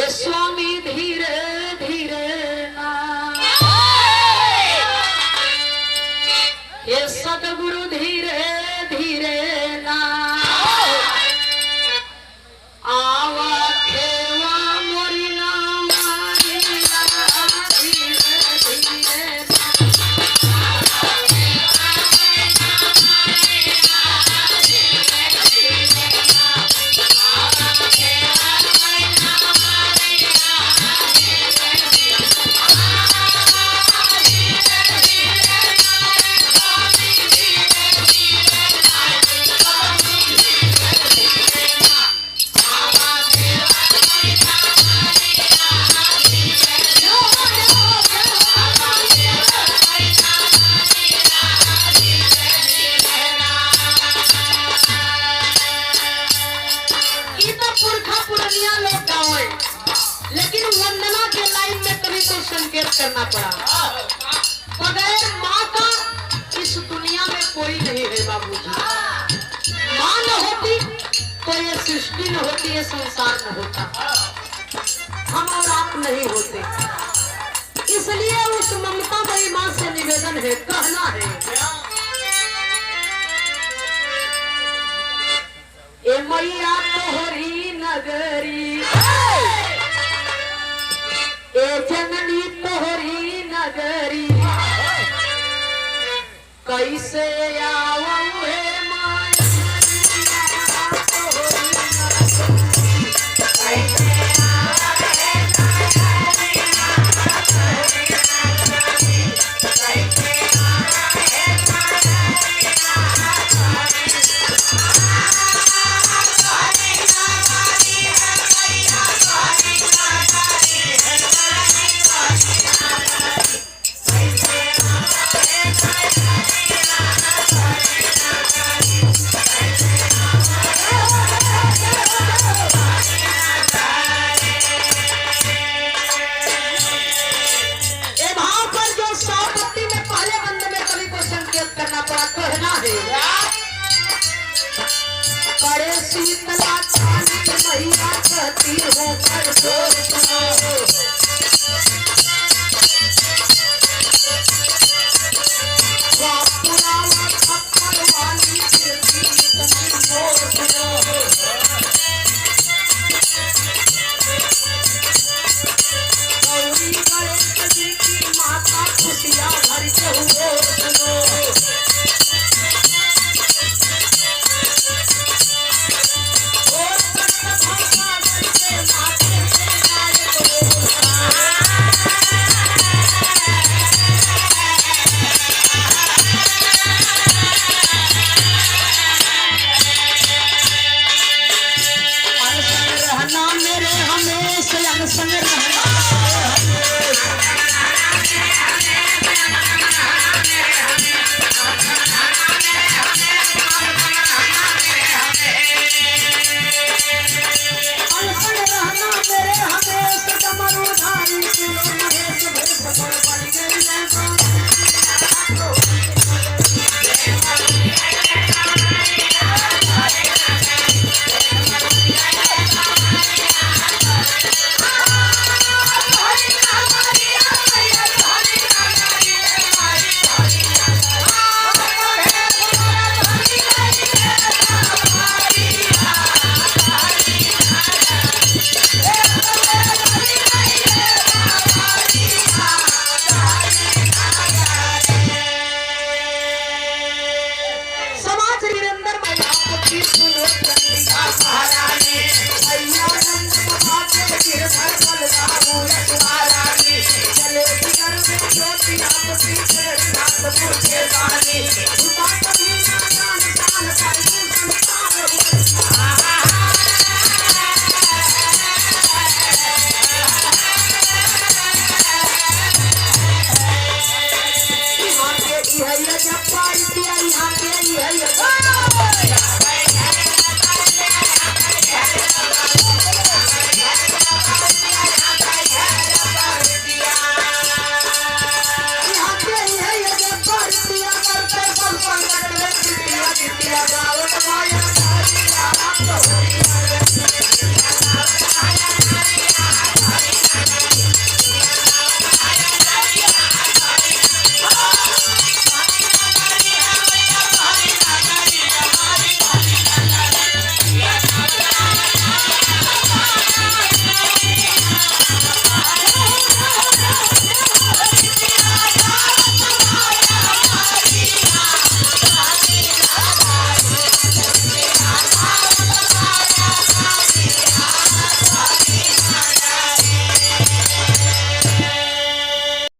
ये स्वामी धीरे धीरे ना, ये सदगुरु धीरे धीरे ना, आवा खेवा मोरी ना मारी ना, धीरे धीरे ना। लेकिन वंदना के लाइन में कभी तो संकेत करना पड़ा। बगैर माँ का इस दुनिया में कोई नहीं है बाबूजी। माँ न होती तो ये सृष्टि न होती, ये संसार न होता, हम और आप नहीं होते। इसलिए उस ममता भरी माँ से निवेदन है, कहना है ए मैया तोहरी नगरी, ए जननी तोहरी नगरी, कैसे आवऊ हे माया तोहरी नगरी, कैसे आवऊ हे करे शीतला चांदी मैया कहती हो कर